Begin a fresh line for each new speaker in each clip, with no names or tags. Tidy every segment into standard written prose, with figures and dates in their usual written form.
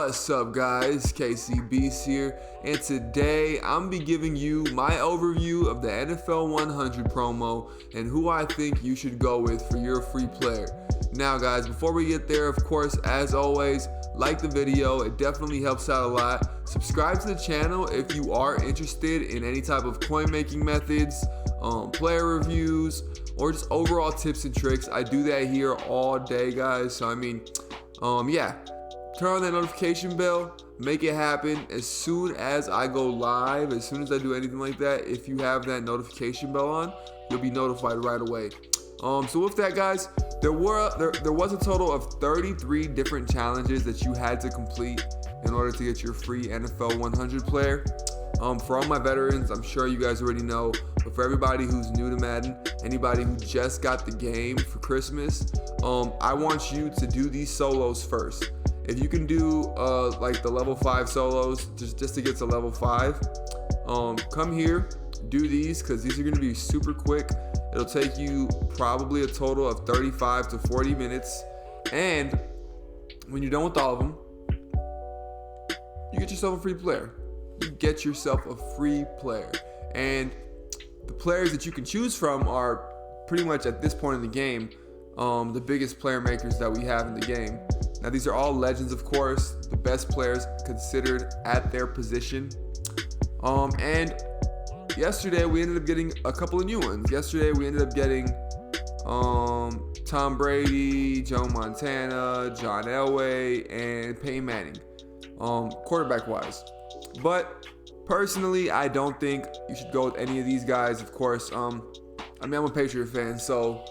What's up guys, KCB's here, and today I'm be giving you my overview of the NFL 100 promo and who I think you should go with for your free player. Now guys, before we get there, of course, as always, like the video, it definitely helps out a lot. Subscribe to the channel if you are interested in any type of coin making methods, player reviews, or just overall tips and tricks. I do that here all day guys, so yeah. Turn on that notification bell, make it happen as soon as I go live, as soon as I do anything like that. If you have that notification bell on, you'll be notified right away. So with that guys, there was a total of 33 different challenges that you had to complete in order to get your free NFL 100 player. For all my veterans, I'm sure you guys already know, but for everybody who's new to Madden, anybody who just got the game for Christmas, I want you to do these solos first. If you can do like the level 5 solos, just to get to level 5, come here, do these, because these are going to be super quick. It'll take you probably a total of 35 to 40 minutes, and when you're done with all of them, you get yourself a free player. You get yourself a free player, and the players that you can choose from are pretty much at this point in the game the biggest player makers that we have in the game. Now these are all legends, of course, the best players considered at their position. And yesterday we ended up getting a couple of new ones. Yesterday we ended up getting Tom Brady, Joe Montana, John Elway, and Peyton Manning, quarterback wise. But personally, I don't think you should go with any of these guys. Of course, I'm a Patriot fan, so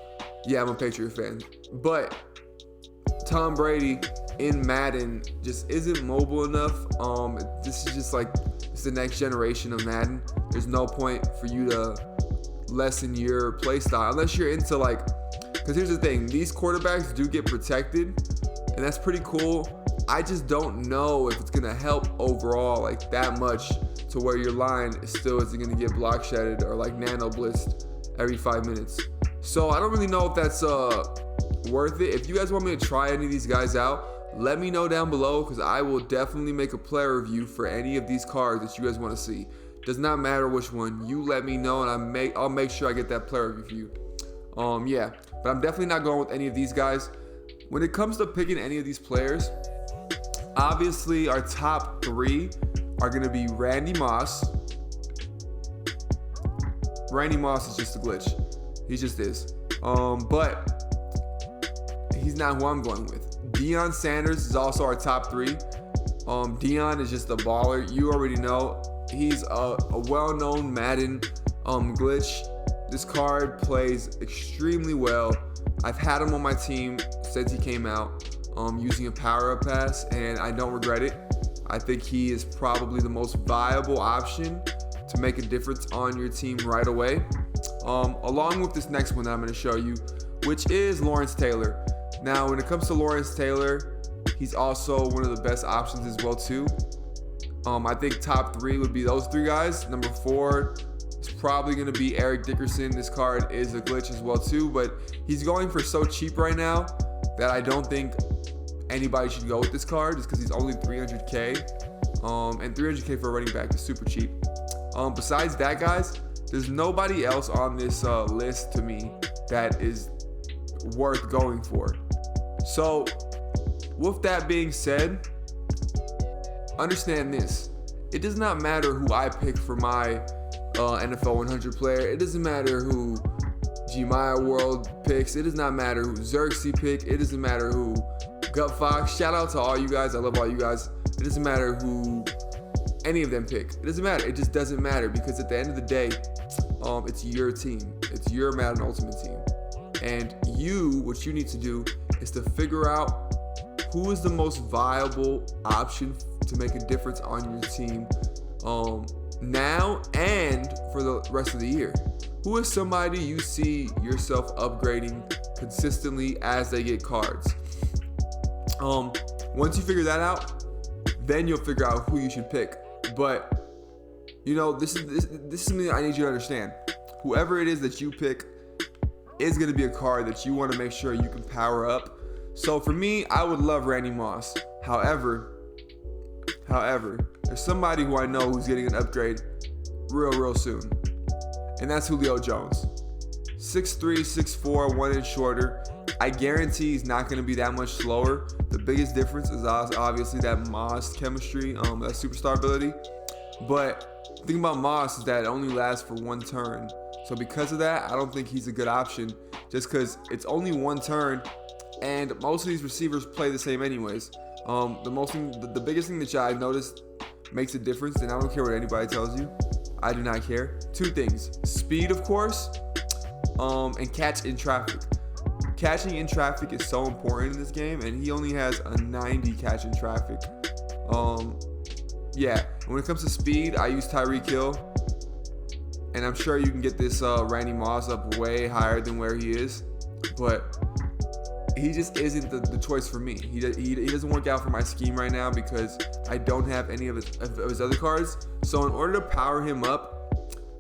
yeah, I'm a Patriot fan. But Tom Brady in Madden just isn't mobile enough. This is just like, it's the next generation of Madden. There's no point for you to lessen your play style unless you're into like, because here's the thing, these quarterbacks do get protected, and that's pretty cool. I just don't know if it's gonna help overall like that much to where your line still isn't gonna get block shedded or like nano blitzed every 5 minutes. So I don't really know if that's worth it. If you guys want me to try any of these guys out, let me know down below, because I will definitely make a player review for any of these cards that you guys want to see. Does not matter which one, you let me know and I'll make sure I get that player review for you. Yeah, but I'm definitely not going with any of these guys. When it comes to picking any of these players, obviously our top 3 are going to be Randy Moss. Randy Moss is just a glitch. He just is. But he's not who I'm going with. Deion Sanders is also our top 3. Deion is just a baller. You already know. He's a well-known Madden glitch. This card plays extremely well. I've had him on my team since he came out using a power-up pass, and I don't regret it. I think he is probably the most viable option to make a difference on your team right away. Along with this next one that I'm going to show you, which is Lawrence Taylor. Now, when it comes to Lawrence Taylor, he's also one of the best options as well too. I think top 3 would be those 3 guys. Number 4 is probably going to be Eric Dickerson. This card is a glitch as well too, but he's going for so cheap right now that I don't think anybody should go with this card, just because he's only 300k, and 300k for a running back is super cheap. Besides that, guys, there's nobody else on this list to me that is worth going for. So with that being said, understand this: it does not matter who I pick for my NFL 100 player. It doesn't matter who Gmaya World picks. It does not matter who Xerxes pick. It doesn't matter who Gut Fox. Shout out to all you guys. I love all you guys. It doesn't matter who any of them pick. It doesn't matter. It just doesn't matter, because at the end of the day, it's your team. It's your Madden Ultimate team. And what you need to do is to figure out who is the most viable option to make a difference on your team now and for the rest of the year. Who is somebody you see yourself upgrading consistently as they get cards? Once you figure that out, then you'll figure out who you should pick. But you know, this is something I need you to understand. Whoever it is that you pick is going to be a card that you want to make sure you can power up. So for me, I would love Randy Moss. However, However, there's somebody who I know who's getting an upgrade real soon, and that's Julio Jones. 6'3", 6'4", 1 inch shorter. I guarantee he's not going to be that much slower. The biggest difference is obviously that Moss chemistry, that superstar ability. But the thing about Moss is that it only lasts for one turn. So because of that, I don't think he's a good option, just because it's only one turn, and most of these receivers play the same anyways. The biggest thing that I noticed makes a difference, and I don't care what anybody tells you. I do not care. Two things: speed, of course, and catch in traffic. Catching in traffic is so important in this game, and he only has a 90 catch in traffic. Yeah, when it comes to speed, I use Tyreek Hill, and I'm sure you can get this Randy Moss up way higher than where he is, but he just isn't the choice for me. He doesn't work out for my scheme right now because I don't have any of his other cards. So in order to power him up,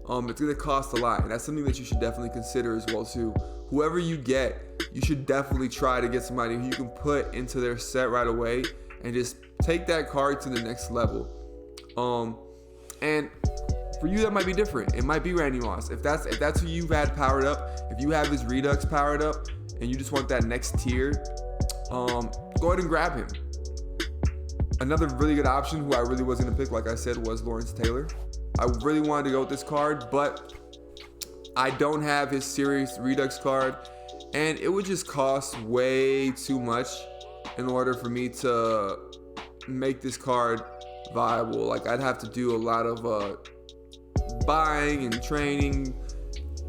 it's going to cost a lot, and that's something that you should definitely consider as well too. Whoever you get, you should definitely try to get somebody who you can put into their set right away and just take that card to the next level. And for you, that might be different. It might be Randy Moss. If that's who you've had powered up, if you have his Redux powered up, and you just want that next tier, go ahead and grab him. Another really good option who I really was going to pick, like I said, was Lawrence Taylor. I really wanted to go with this card, but I don't have his Series Redux card, and it would just cost way too much in order for me to make this card viable. Like, I'd have to do a lot of buying and training.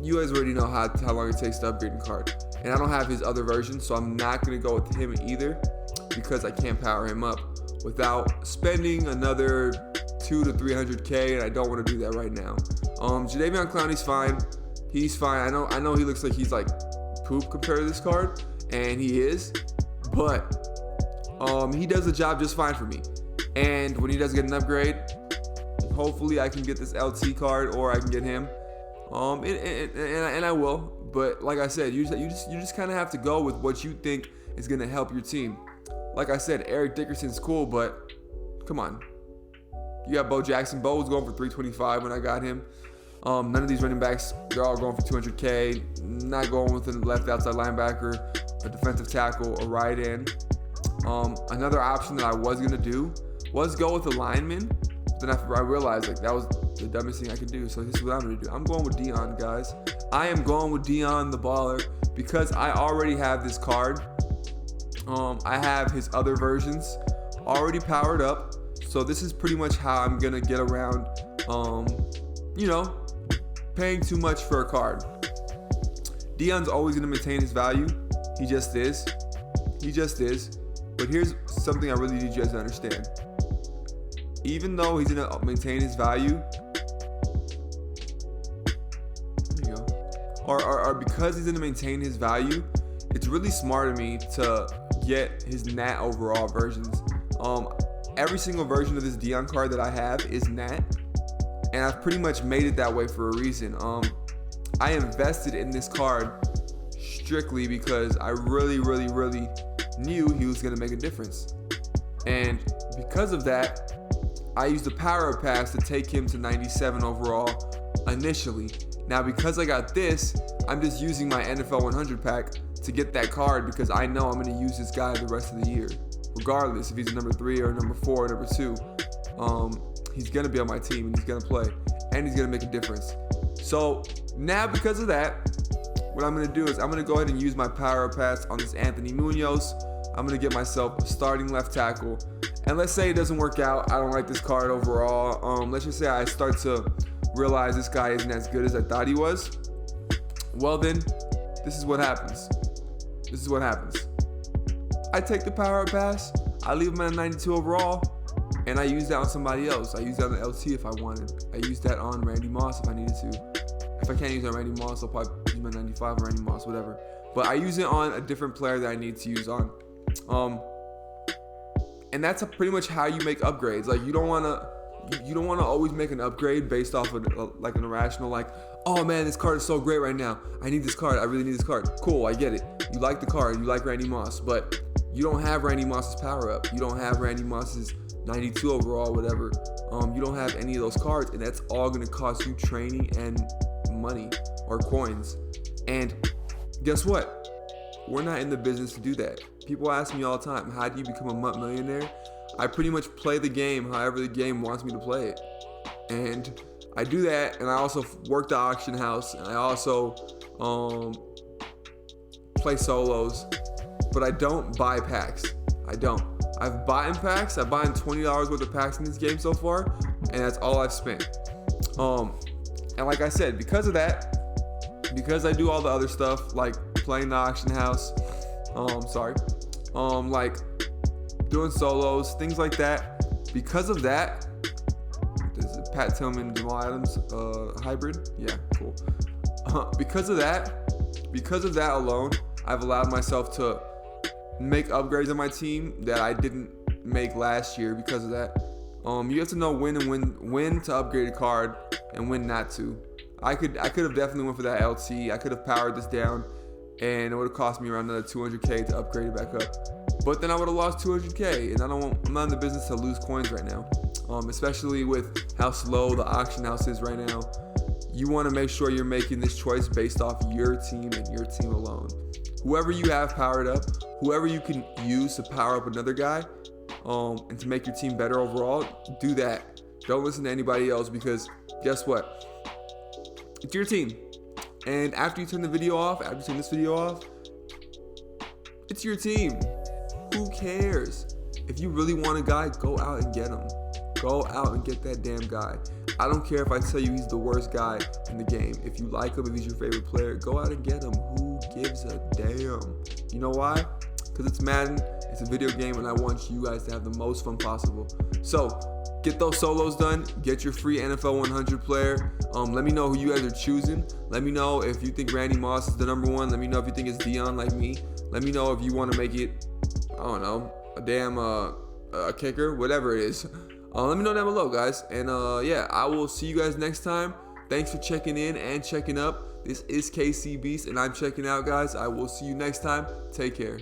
You guys already know how long it takes to upgrade a card. And I don't have his other version, so I'm not going to go with him either because I can't power him up without spending another $200 to $300K, and I don't want to do that right now. Jadeveon Clowney's fine. He's fine. I know he looks like he's like poop compared to this card, and he is, but he does the job just fine for me. And when he does get an upgrade, hopefully I can get this LT card, or I can get him. And I will. But like I said, you just kind of have to go with what you think is going to help your team. Like I said, Eric Dickerson's cool, but come on. You got Bo Jackson. Bo was going for $325 when I got him. None of these running backs, they're all going for $200K. Not going with a left outside linebacker, a defensive tackle, a right end. Another option that I was going to do was go with a lineman. Then I realized like that was the dumbest thing I could do. So this is what I'm going to do. I'm going with Deion, guys. I am going with Deion the baller because I already have this card. I have his other versions already powered up. So this is pretty much how I'm going to get around, paying too much for a card. Deion's always going to maintain his value. He just is. But here's something I really need you guys to understand. Even though he's going to maintain his value, or because he's going to maintain his value, it's really smart of me to get his Nat overall versions. Every single version of this Deion card that I have is Nat, and I've pretty much made it that way for a reason. I invested in this card strictly because I really knew he was going to make a difference. And because of that, I used the power pass to take him to 97 overall initially. Now, because I got this, I'm just using my NFL 100 pack to get that card because I know I'm going to use this guy the rest of the year. Regardless if he's a number 3 or number 4 or number 2, he's going to be on my team and he's going to play and he's going to make a difference. So now because of that, what I'm going to do is I'm going to go ahead and use my power pass on this Anthony Munoz. I'm going to get myself a starting left tackle. And let's say it doesn't work out. I don't like this card overall. Let's just say I start to realize this guy isn't as good as I thought he was. Well then, this is what happens. I take the power pass, I leave him at a 92 overall, and I use that on somebody else. I use that on the LT if I wanted. I use that on Randy Moss if I needed to. If I can't use it on Randy Moss, I'll probably use my 95 or Randy Moss, whatever. But I use it on a different player that I need to use on. And that's pretty much how you make upgrades. Like, you don't want to always make an upgrade based off of like an irrational, like, oh man, this card is so great right now. I need this card. I really need this card. Cool, I get it. You like the card. You like Randy Moss. But you don't have Randy Moss's power up. You don't have Randy Moss's 92 overall, whatever. You don't have any of those cards, and that's all going to cost you training and money or coins. And guess what? We're not in the business to do that. People ask me all the time, how do you become a millionaire? I pretty much play the game however the game wants me to play it. And I do that, and I also work the auction house, and I also play solos, but I don't buy packs. I don't. I've bought packs. I've bought $20 worth of packs in this game so far, and that's all I've spent. And like I said, because of that, because I do all the other stuff like playing the auction house, like doing solos, things like that. Because of that, this is Pat Tillman, Jamal Adams hybrid. Yeah, cool. Because of that alone, I've allowed myself to make upgrades on my team that I didn't make last year. Because of that, you have to know when to upgrade a card and when not to. I could have definitely went for that LT. I could have powered this down, and it would have cost me around another 200K to upgrade it back up. But then I would have lost 200K, and I'm not in the business to lose coins right now. Especially with how slow the auction house is right now. You want to make sure you're making this choice based off your team and your team alone. Whoever you have powered up, whoever you can use to power up another guy, and to make your team better overall, do that. Don't listen to anybody else, because guess what? It's your team. And after you turn this video off, it's your team. Who cares? If you really want a guy, go out and get him. Go out and get that damn guy. I don't care if I tell you he's the worst guy in the game. If you like him, if he's your favorite player, go out and get him. Who gives a damn? You know why? Because it's Madden, it's a video game, and I want you guys to have the most fun possible. So, get those solos done. Get your free NFL 100 player. Let me know who you guys are choosing. Let me know if you think Randy Moss is the number one. Let me know if you think it's Deion like me. Let me know if you want to make it, I don't know, a damn a kicker, whatever it is. Let me know down below, guys. And yeah, I will see you guys next time. Thanks for checking in and checking up. This is KC Beast, and I'm checking out, guys. I will see you next time. Take care.